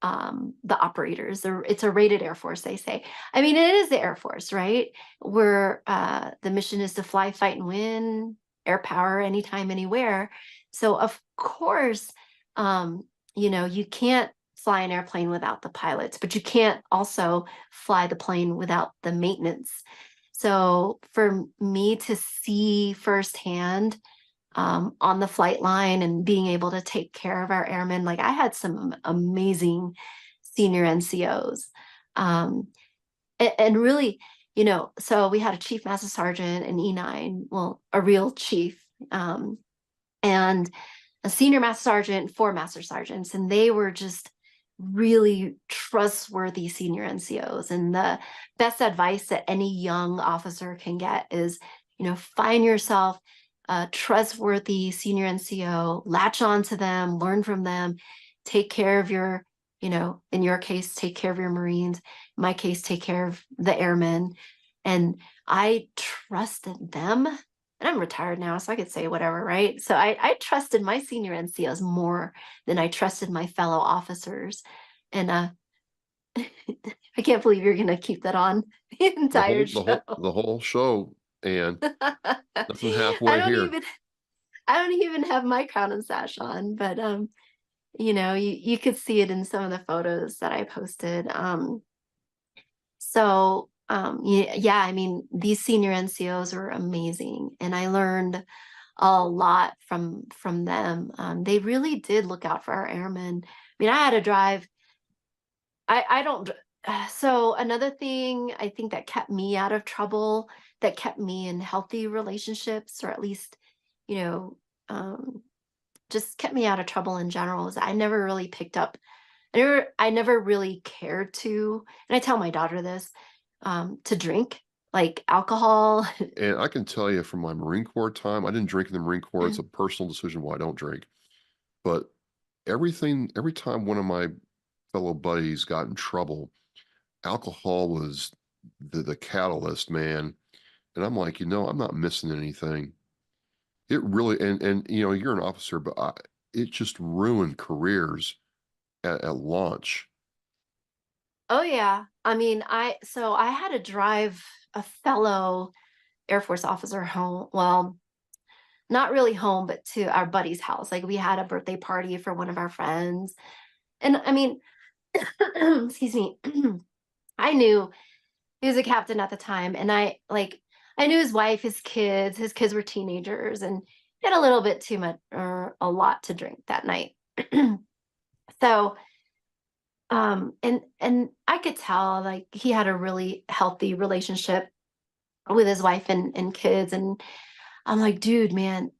the operators. It's a rated Air Force, they say. I mean, it is the Air Force, right? Where the mission is to fly, fight, and win, air power, anytime, anywhere. So of course, you can't fly an airplane without the pilots, but you can't also fly the plane without the maintenance. So for me to see firsthand on the flight line and being able to take care of our airmen, like I had some amazing senior NCOs. And really, so we had a chief master sergeant, an E9, well, a real chief, and a senior master sergeant, 4 master sergeants, and they were just really trustworthy senior NCOs. And the best advice that any young officer can get is, find yourself a trustworthy senior NCO, latch on to them, learn from them, take care of your, in your case, take care of your Marines. In my case, take care of the airmen. And I trusted them. And I'm retired now, so I could say whatever, right? So I trusted my senior NCOs more than I trusted my fellow officers. And I can't believe you're going to keep that on the entire show. The whole show, and nothing halfway I don't here. even have my crown and sash on, but you could see it in some of the photos that I posted. Yeah, I mean, these senior NCOs were amazing, and I learned a lot from them. They really did look out for our airmen. I mean, I had to drive. I don't. So another thing I think that kept me out of trouble, that kept me in healthy relationships, or at least, just kept me out of trouble in general, is I never really picked up. I never really cared to, and I tell my daughter this, to drink, like alcohol. And I can tell you from my Marine Corps time, I didn't drink in the Marine Corps. It's a personal decision why I don't drink. But every time one of my fellow buddies got in trouble, alcohol was the catalyst, man. And I'm like, I'm not missing anything. It really, and you're an officer, but it just ruined careers at launch. Oh yeah. I mean, I had to drive a fellow Air Force officer home. Well, not really home, but to our buddy's house. Like we had a birthday party for one of our friends. And I mean, excuse me, I knew he was a captain at the time. And I knew his wife, his kids were teenagers, and he had a little bit too much, or a lot to drink that night. So, and I could tell like he had a really healthy relationship with his wife and kids. And I'm like, dude, man,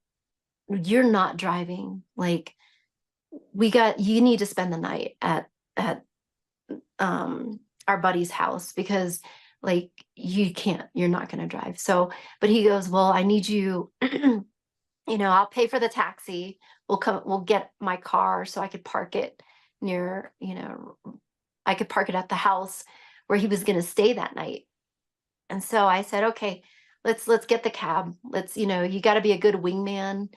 you're not driving. Like you need to spend the night at our buddy's house, because like you're not going to drive. So, but he goes, well, I need you, I'll pay for the taxi. We'll get my car so I could park it near, I could park it at the house where he was going to stay that night. And so I said, okay, let's get the cab. You got to be a good wingman,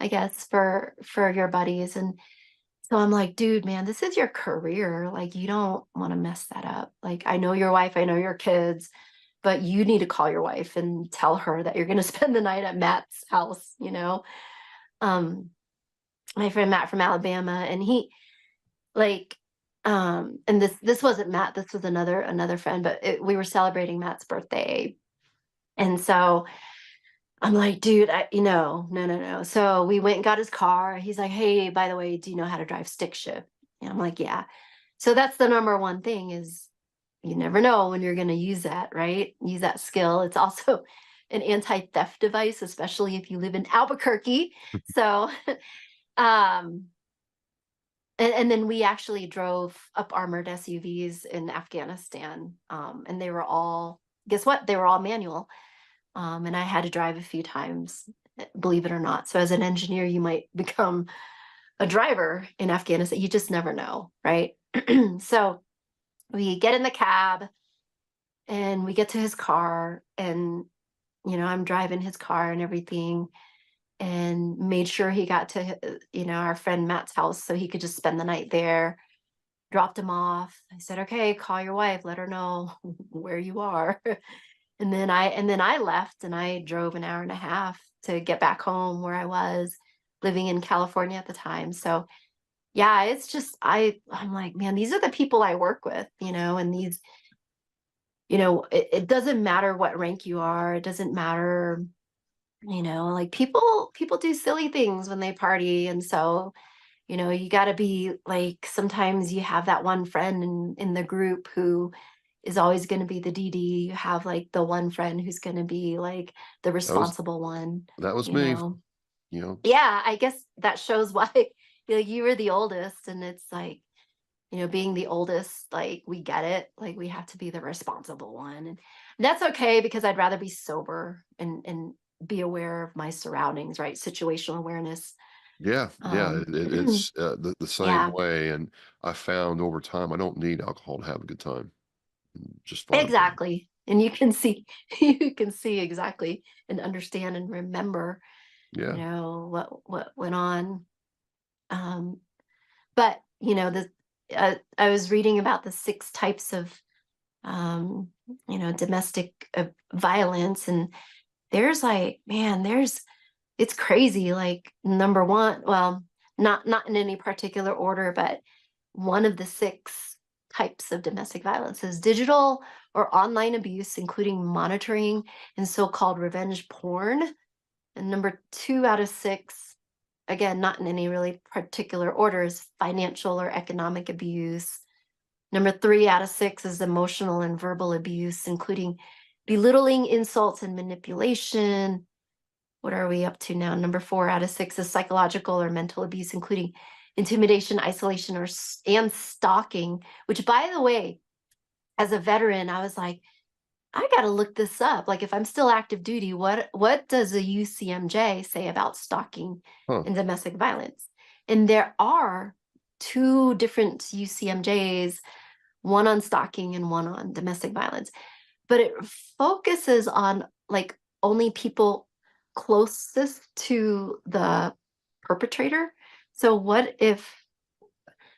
I guess, for your buddies. And so I'm like, dude, man, this is your career. Like, you don't want to mess that up. Like, I know your wife, I know your kids, but you need to call your wife and tell her that you're going to spend the night at Matt's house, my friend Matt from Alabama, and he and this wasn't Matt, this was another friend, but we were celebrating Matt's birthday. And so I'm like, dude, no. So we went and got his car. He's like, hey, by the way, do you know how to drive stick shift? And I'm like, yeah. So that's the number one thing, is you never know when you're going to use that, right? Use that skill. It's also an anti-theft device, especially if you live in Albuquerque. So, and then we actually drove up armored SUVs in Afghanistan. And they were all, guess what? They were all manual. And I had to drive a few times, believe it or not. So as an engineer, you might become a driver in Afghanistan. You just never know, right? So we get in the cab and we get to his car, and, I'm driving his car and everything, and made sure he got to, our friend Matt's house so he could just spend the night there. dropped him off. I said, okay, call your wife, let her know where you are. And then I left, and I drove an hour and a half to get back home where I was living in California at the time. So yeah, it's just I'm like, man, these are the people I work with, and these, it doesn't matter what rank you are. It doesn't matter, like people do silly things when they party. And so, you got to be like, sometimes you have that one friend in the group who is always going to be the DD. You have like the one friend who's going to be like the That was responsible one, that was you me. know. You know, Yeah, I guess that shows why you were the oldest, and it's like, being the oldest, like we get it, like we have to be the responsible one, and that's okay because I'd rather be sober and be aware of my surroundings, right? Situational awareness. yeah, yeah, Um, it's the same yeah, way. And I found over time I don't need alcohol to have a good time. Just fine. exactly. And you can see, you can see exactly and understand and remember, Yeah. what went on. Um, but I was reading about the 6 types of um, domestic violence, and there's like, man, it's crazy. Like number one, well, not in any particular order, but one of the 6 types of domestic violence is digital or online abuse, including monitoring and so-called revenge porn. And number 2 out of 6, again, not in any really particular order, is financial or economic abuse. Number 3 out of 6 is emotional and verbal abuse, including belittling, insults, and manipulation. What are we up to now? Number 4 out of 6 is psychological or mental abuse, including intimidation, isolation, and stalking. Which, by the way, as a veteran, I was like, I got to look this up. Like, if I'm still active duty, what does a UCMJ say about stalking Huh. and domestic violence? And there are 2 different UCMJs, one on stalking and one on domestic violence, but it focuses on like only people closest to the perpetrator. So what if,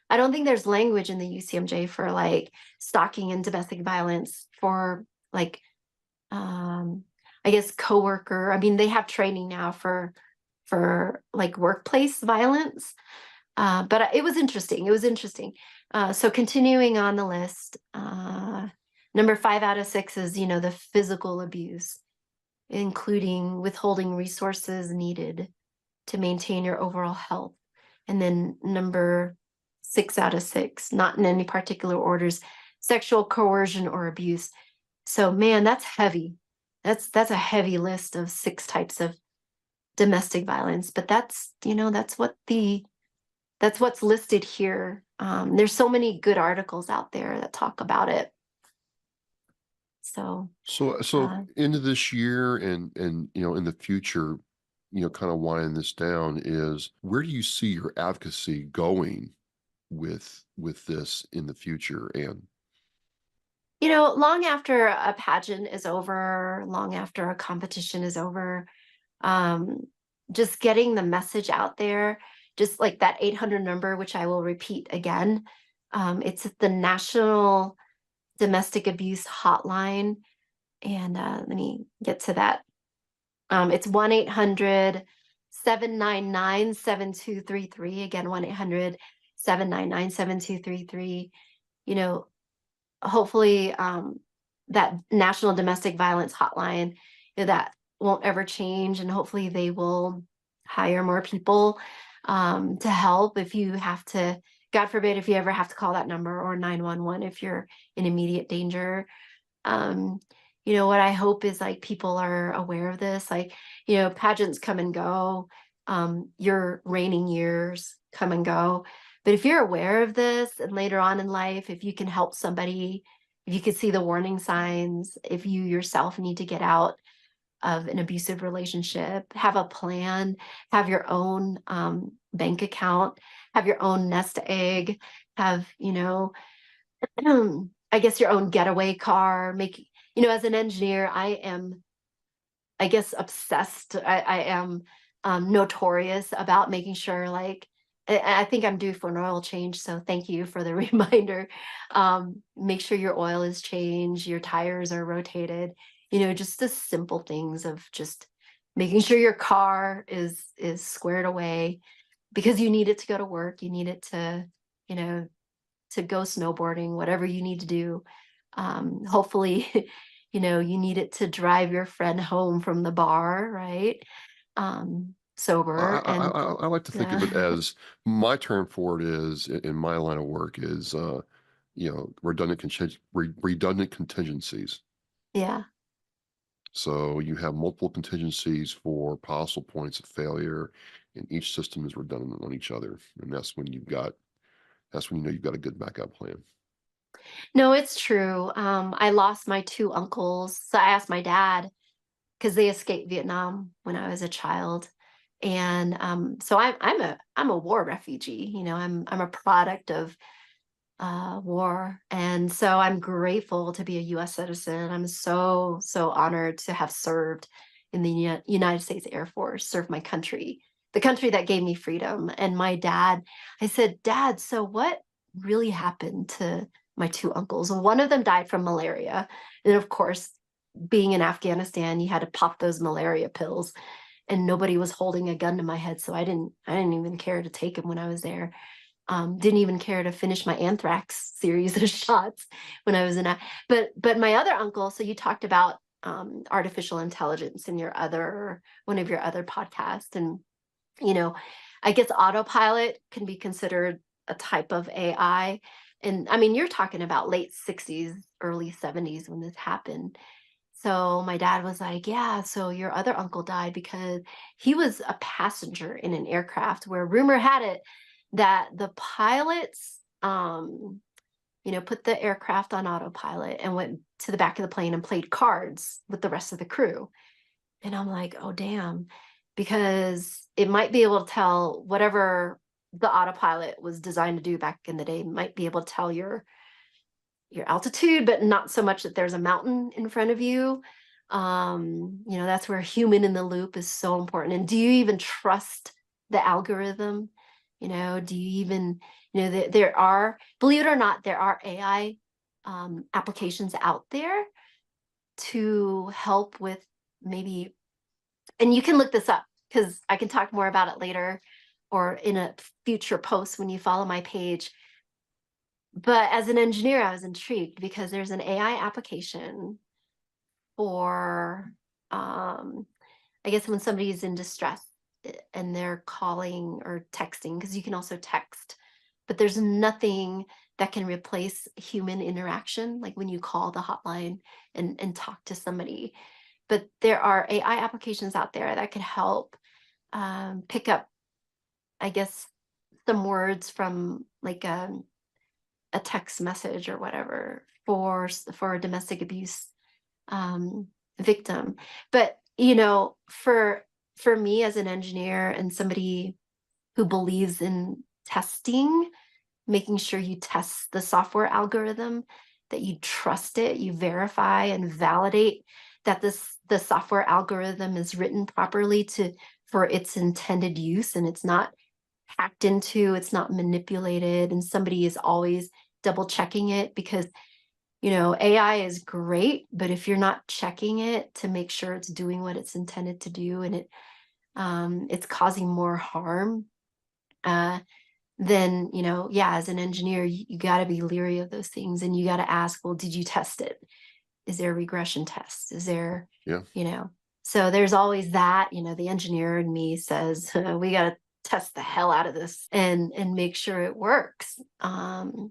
I don't think there's language in the UCMJ for like stalking and domestic violence for like I guess coworker. I mean, they have training now for like workplace violence. But it was interesting. It was interesting. So continuing on the list, number 5 out of 6 is, the physical abuse, including withholding resources needed to maintain your overall health. And then number 6 out of 6, not in any particular orders, sexual coercion or abuse. So man, that's heavy. That's a heavy list of 6 types of domestic violence. But that's what's listed here. There's so many good articles out there that talk about it. So So into this year and in the future, kind of winding this down, is where do you see your advocacy going with this in the future? And long after a pageant is over, long after a competition is over, um, just getting the message out there, just like that 800 number, which I will repeat again. It's the National Domestic Abuse Hotline. And let me get to that. It's 1-800-799-7233. Again, 1-800-799-7233. Hopefully that National Domestic Violence Hotline, that won't ever change. And hopefully they will hire more people to help if you have to, God forbid, if you ever have to call that number, or 911 if you're in immediate danger. What I hope is like people are aware of this. Like, pageants come and go. Your reigning years come and go. But if you're aware of this, and later on in life, if you can help somebody, if you can see the warning signs, if you yourself need to get out of an abusive relationship, have a plan, have your own bank account, have your own nest egg, have, I guess your own getaway car, as an engineer, I am, I guess, obsessed. I am notorious about making sure like I think I'm due for an oil change, so thank you for the reminder. Make sure your oil is changed, your tires are rotated, just the simple things of just making sure your car is squared away, because you need it to go to work, you need it to, to go snowboarding, whatever you need to do. Hopefully, you need it to drive your friend home from the bar, right? Sober. And I like to think of it yeah, as, my term for it is, in my line of work, is redundant contingencies. yeah. So you have multiple contingencies for possible points of failure, and each system is redundant on each other. And that's when you know you've got a good backup plan. No, it's true. I lost my two uncles. So I asked my dad, because they escaped Vietnam when I was a child. And so I'm a war refugee. I'm a product of war. And so I'm grateful to be a US citizen. I'm so honored to have served in the United States Air Force, served my country, the country that gave me freedom. And my dad, I said, Dad, so what really happened to my two uncles? One of them died from malaria. And of course, being in Afghanistan, you had to pop those malaria pills, and nobody was holding a gun to my head. So I didn't even care to take them when I was there. Didn't even care to finish my anthrax series of shots when I was in. But my other uncle. So you talked about artificial intelligence in one of your other podcasts, and I guess autopilot can be considered a type of AI. And I mean, you're talking about late 60s, early 70s when this happened. So my dad was like, yeah, so your other uncle died because he was a passenger in an aircraft where rumor had it that the pilots, put the aircraft on autopilot and went to the back of the plane and played cards with the rest of the crew. And I'm like, oh, damn, because it might be able to tell whatever the autopilot was designed to do back in the day, might be able to tell your altitude, but not so much that there's a mountain in front of you. That's where human in the loop is so important. And do you even trust the algorithm? Do you even, there are, believe it or not, there are AI applications out there to help with maybe, and you can look this up because I can talk more about it later or in a future post when you follow my page. But as an engineer, I was intrigued because there's an AI application for, I guess, when somebody's in distress and they're calling or texting, because you can also text, but there's nothing that can replace human interaction, like when you call the hotline and talk to somebody. But there are AI applications out there that could help pick up, I guess, some words from like a text message or whatever for a domestic abuse victim. But for me as an engineer and somebody who believes in testing, making sure you test the software algorithm, that you trust it, you verify and validate that the software algorithm is written properly for its intended use, and it's not hacked into, it's not manipulated, and somebody is always double checking it, because AI is great, but if you're not checking it to make sure it's doing what it's intended to do, and it's causing more harm, then as an engineer, you got to be leery of those things, and you got to ask, well, did you test it? Is there a regression test? Is there, so there's always that, the engineer in me says, we got to test the hell out of this and make sure it works. And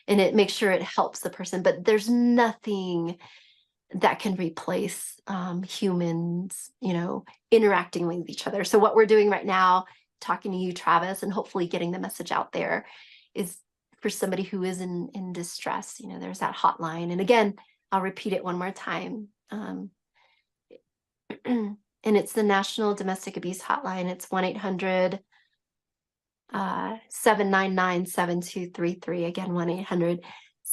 it makes sure it helps the person, but there's nothing that can replace humans, interacting with each other. So what we're doing right now, talking to you, Travis, and hopefully getting the message out there, is for somebody who is in distress. There's that hotline. And again, I'll repeat it one more time. And it's the National Domestic Abuse Hotline. It's 1-800-799-7233. Again,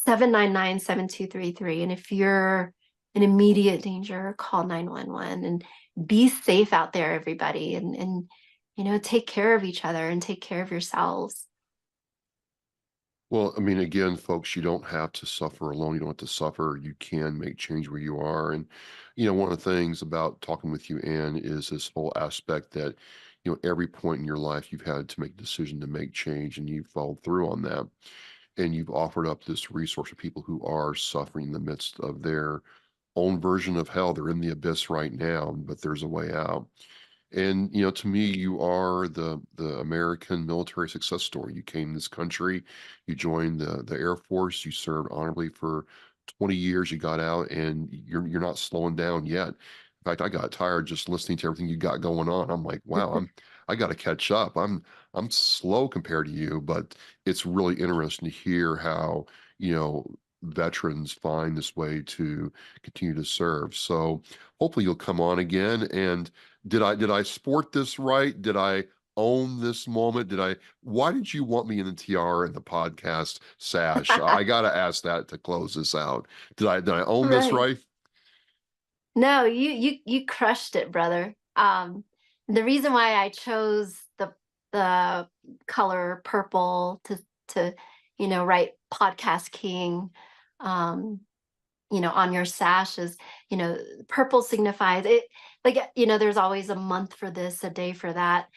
1-800-799-7233. And if you're in immediate danger, call 911 and be safe out there, everybody. And take care of each other and take care of yourselves. Well, I mean, again, folks, you don't have to suffer alone. You don't have to suffer. You can make change where you are. And, one of the things about talking with you, Ann, is this whole aspect that, every point in your life you've had to make a decision to make change, and you've followed through on that. And you've offered up this resource for people who are suffering in the midst of their own version of hell. They're in the abyss right now, but there's a way out. And to me, you are the American military success story. You came to this country, you joined the Air Force, you served honorably for 20 years, you got out, and you're not slowing down yet. In fact, I got tired just listening to everything you got going on. I'm like, wow, I got to catch up. I'm slow compared to you, but it's really interesting to hear how veterans find this way to continue to serve. So hopefully you'll come on again. And did I sport this right? Did I own this moment? Why did you want me in the tiara and the podcast sash? I gotta ask that to close this out. Did I own this right? No, you crushed it, brother. The reason why I chose the color purple to write Podcast King on your sash is, purple signifies it. Like, there's always a month for this, a day for that.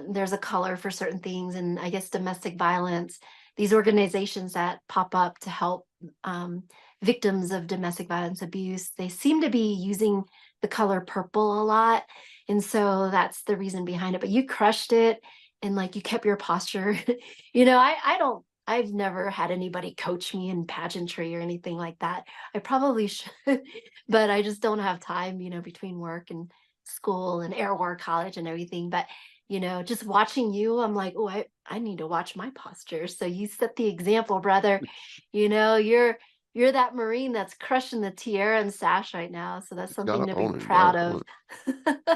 There's a color for certain things. And I guess domestic violence, these organizations that pop up to help victims of domestic violence abuse, they seem to be using the color purple a lot. And so that's the reason behind it. But you crushed it, and like, you kept your posture. I've never had anybody coach me in pageantry or anything like that. I probably should, but I just don't have time, between work and school and Air War College and everything. But, just watching you, I'm like, oh, I need to watch my posture. So you set the example, brother. You're that Marine that's crushing the tiara and sash right now. So that's something to be proud of.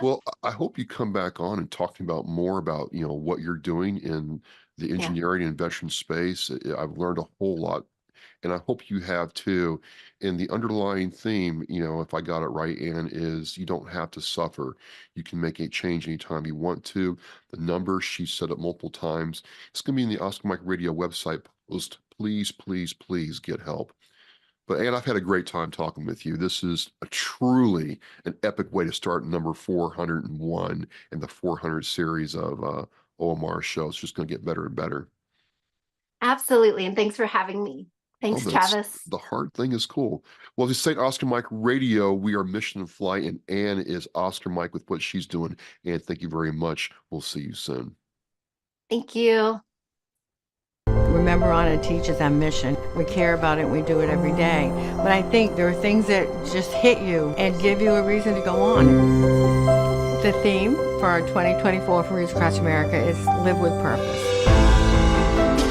Well, I hope you come back on and talk about more about, what you're doing in the engineering and veteran space. I've learned a whole lot, and I hope you have too. And the underlying theme, if I got it right, Ann, is you don't have to suffer. You can make a change anytime you want to. The number, she said it multiple times. It's going to be in the Oscar Mike Radio website post. Please, please, please get help. But Ann, I've had a great time talking with you. This is truly an epic way to start number 401 in the 400 series of OMR shows. It's just going to get better and better. Absolutely. And thanks for having me. Thanks, Travis. The hard thing is cool. Well, this is Oscar Mike Radio. We are Mission in Flight, and Ann is Oscar Mike with what she's doing. Ann, thank you very much. We'll see you soon. Thank you. Remember, on it teaches our mission. We care about it, we do it every day. But I think there are things that just hit you and give you a reason to go on. The theme for our 2024 for Reach Across America is Live with Purpose.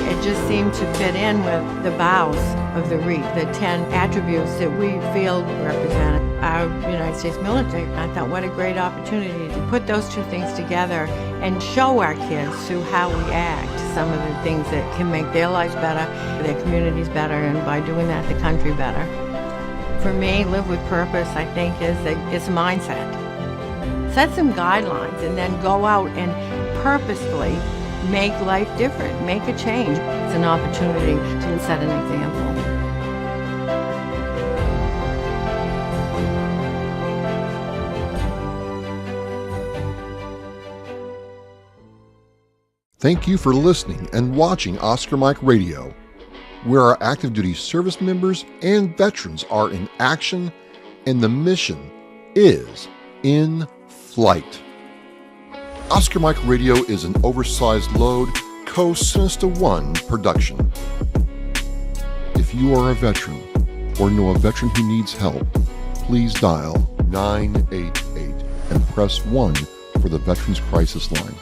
It just seemed to fit in with the vows of the REAP, the 10 attributes that we feel represent our United States military. I thought, what a great opportunity to put those two things together and show our kids through how we act some of the things that can make their lives better, their communities better, and by doing that, the country better. For me, Live with Purpose, I think, is a mindset. Set some guidelines and then go out and purposefully make life different, make a change. It's an opportunity to set an example. Thank you for listening and watching Oscar Mike Radio, where our active duty service members and veterans are in action and the mission is in flight. Oscar Mike Radio is an oversized load Co-Sinister One production. If you are a veteran or know a veteran who needs help, please dial 988 and press 1 for the Veterans Crisis Line.